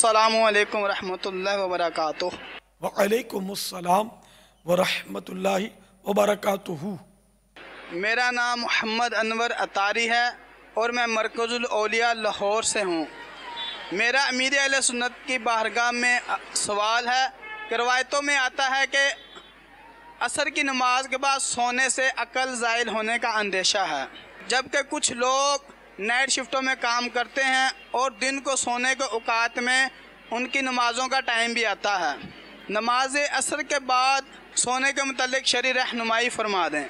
अस्सलामु अलैकुम रहमतुल्लाहि व बरकातुहू। वअलैकुम अस्सलाम वरहमतुल्लाहि वबरकातुहू। मेरा नाम मोहम्मद अनवर अतारी है और मैं मरकज़ुल औलिया लाहौर से हूँ। मेरा अमीर अहले सुन्नत की बारगाह में सवाल है कि रवायतों में आता है कि असर की नमाज के बाद सोने से अकल ज़ाइल होने का अंदेशा है, जबकि कुछ लोग नाइट शिफ्टों में काम करते हैं और दिन को सोने के औकात में उनकी नमाज़ों का टाइम भी आता है। नमाज असर के बाद सोने के मुतल्लिक़ शरई रहनुमाई फरमा दें।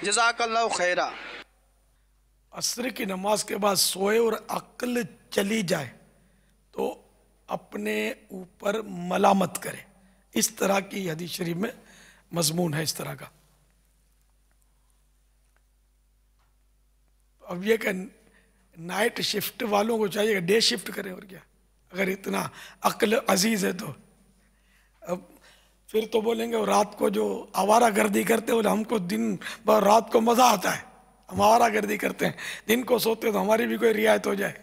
जज़ाकल्लाहु खैरा। असर की नमाज के बाद सोए और अक्ल चली जाए तो अपने ऊपर मलामत करे, इस तरह की हदीस शरीफ में मजमून है इस तरह का। अब ये कि नाइट शिफ्ट वालों को चाहिए कि डे शिफ्ट करें, और क्या, अगर इतना अक्ल अजीज है तो। अब फिर तो बोलेंगे और रात को जो आवारा गर्दी करते बोले हमको दिन भर रात को मज़ा आता है, हम आवारा गर्दी करते हैं, दिन को सोते तो हमारी भी कोई रियायत हो जाए।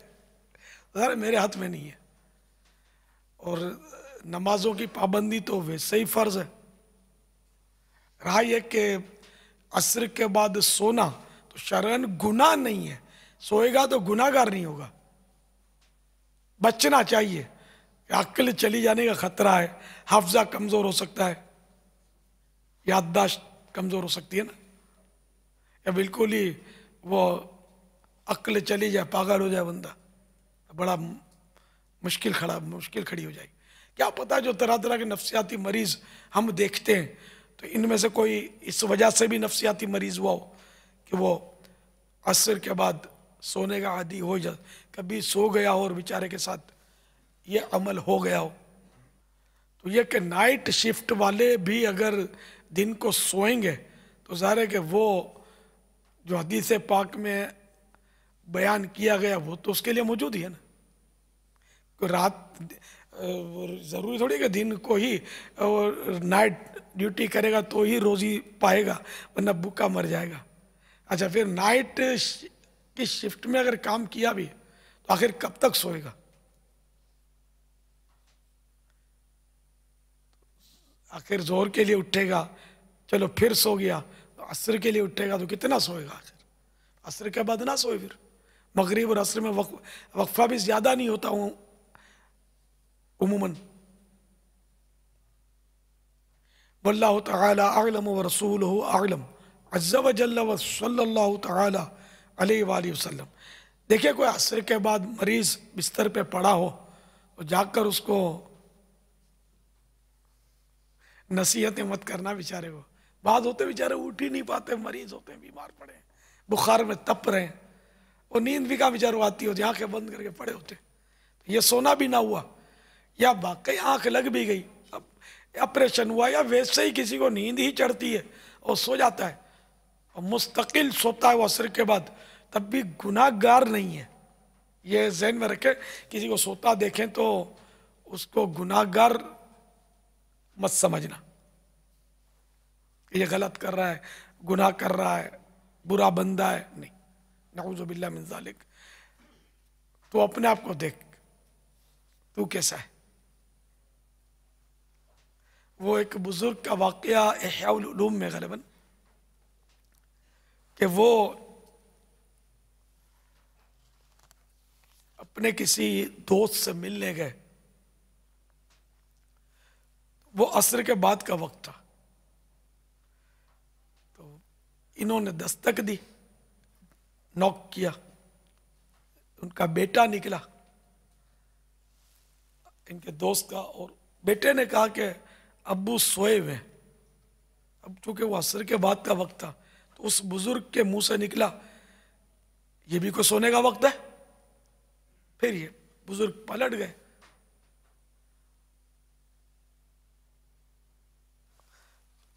सर मेरे हाथ में नहीं है। और नमाजों की पाबंदी तो वैसे ही फ़र्ज़ है। रहा यह कि असर के बाद सोना तो शरअन गुनाह नहीं है, सोएगा तो गुनाहगार नहीं होगा। बचना चाहिए, अक्ल चली जाने का खतरा है, हाफजा कमज़ोर हो सकता है, याददाश्त कमज़ोर हो सकती है ना, या बिल्कुल ही वो अक्ल चली जाए, पागल हो जाए बंदा, बड़ा मुश्किल खड़ी हो जाएगी। क्या पता जो तरह तरह के नफ्सियाती मरीज़ हम देखते हैं तो इनमें से कोई इस वजह से भी नफ्सियाती मरीज़ हुआ हो कि वो असर के बाद सोने का आदी हो जाए, कभी सो गया हो और बेचारे के साथ ये अमल हो गया हो। तो ये कि नाइट शिफ्ट वाले भी अगर दिन को सोएंगे तो ज़ाहिर है कि वो जो हदीस पाक में बयान किया गया वो तो उसके लिए मौजूद ही है ना। कोई रात ज़रूरी थोड़ी कि दिन को ही और नाइट ड्यूटी करेगा तो ही रोज़ी पाएगा, वरना भूखा मर जाएगा। अच्छा, फिर नाइट की शिफ्ट में अगर काम किया भी तो आखिर कब तक सोएगा? आखिर जोहर के लिए उठेगा, चलो फिर सो गया, तो असर के लिए उठेगा तो कितना सोएगा? आखिर असर के बाद ना सोए, फिर मगरिब और असर में वक्फा भी ज़्यादा नहीं होता हूँ उमूमन। वल्लाहु तआला अअलम व रसूलुहु अअलम अज़्ज़ा व जल्ल व सल्लल्लाहु तआला अलैहि वसल्लम। देखिए, कोई असर के बाद मरीज़ बिस्तर पे पड़ा हो तो जाकर उसको नसीहतें मत करना बेचारे को। बाद होते बेचारे उठ ही नहीं पाते, मरीज होते हैं, बीमार पड़े हैं, बुखार में तप रहे हैं, और नींद भी कहाँ बेचारों आती होती, आंखें बंद करके पड़े होते। तो ये सोना भी ना हुआ या वाकई आंख लग भी गई, अब ऑपरेशन हुआ, या वैसे ही किसी को नींद ही चढ़ती है और सो जाता है और मुस्तकिल सोता है वो असर के बाद, तब भी गुनाहगार नहीं है। ये ज़हन में रखें, किसी को सोता देखें तो उसको गुनाहगार मत समझना, ये गलत कर रहा है, गुनाह कर रहा है, बुरा बंदा है, नहीं, नऊज़ु बिल्लाह मिन ज़ालिक। तो अपने आप को देख, तू कैसा है। वो एक बुजुर्ग का वाक़या इह्याउल उलूम में ग़ालिबन, कि वो अपने किसी दोस्त से मिलने गए, वो असर के बाद का वक्त था, तो इन्होंने दस्तक दी, नॉक किया, उनका बेटा निकला इनके दोस्त का, और बेटे ने कहा कि अब्बू सोए हुए। अब चूंकि वो असर के बाद का वक्त था तो उस बुजुर्ग के मुंह से निकला, ये भी कोई सोने का वक्त है? फिर ये बुजुर्ग पलट गए।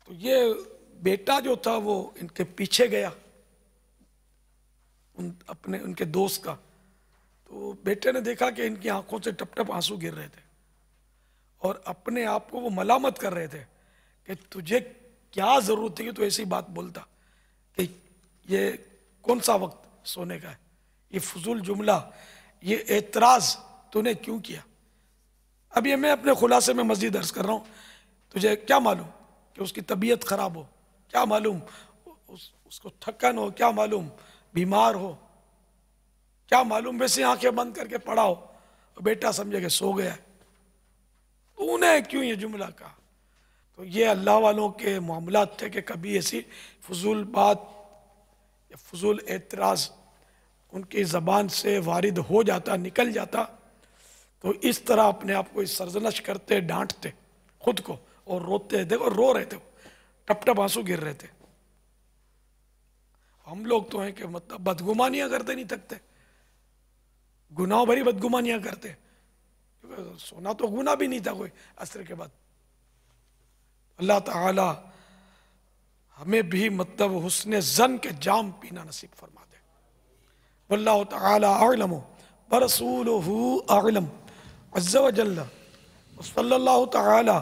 तो ये बेटा जो था वो इनके पीछे गया, उनके दोस्त का। तो बेटे ने देखा कि इनकी आंखों से टप टप आंसू गिर रहे थे और अपने आप को वो मलामत कर रहे थे कि तुझे क्या जरूरत थी कि तू ऐसी बात बोलता, कि ये कौन सा वक्त सोने का है, ये फजूल जुमला, ये एतराज तूने क्यों किया। اب یہ میں اپنے خلاصے میں مزید عرض کر رہا ہوں، تجھے کیا معلوم کہ اس کی طبیعت خراب ہو، کیا معلوم اس کو تھکن ہو، کیا معلوم بیمار ہو، کیا معلوم ویسے آنکھیں بند کر کے پڑا ہو، بیٹا سمجھے کہ سو گیا ہے، تو انہیں کیوں یہ جملہ کہا؟ تو یہ اللہ والوں کے معاملات تھے کہ کبھی ایسی فضول بات یا فضول اعتراض ان کی زبان سے وارد ہو جاتا، نکل جاتا، تو اس طرح اپنے آپ کو سرزنش کرتے، ڈانٹتے خود کو اور روتے، دیکھو رو رہے تھے، ٹپ ٹپ آنسو گر رہے تھے۔ ہم لوگ تو ہیں کہ مطلب بدگمانیاں کرتے نہیں تھکتے، گناہ بھری بدگمانیاں کرتے، سونا تو گناہ بھی نہیں تھا کوئی عصر کے بعد۔ اللہ تعالی ہمیں بھی مطلب حسن ظن کے جام پینا نصیب فرما دے۔ واللہ تعالی اعلم ورسولہ اعلم عز وجل، صلی اللہ تعالی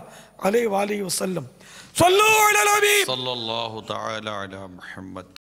علیہ وآلہ وسلم، صلو علی الحبیب صلی اللہ تعالی علی محمد۔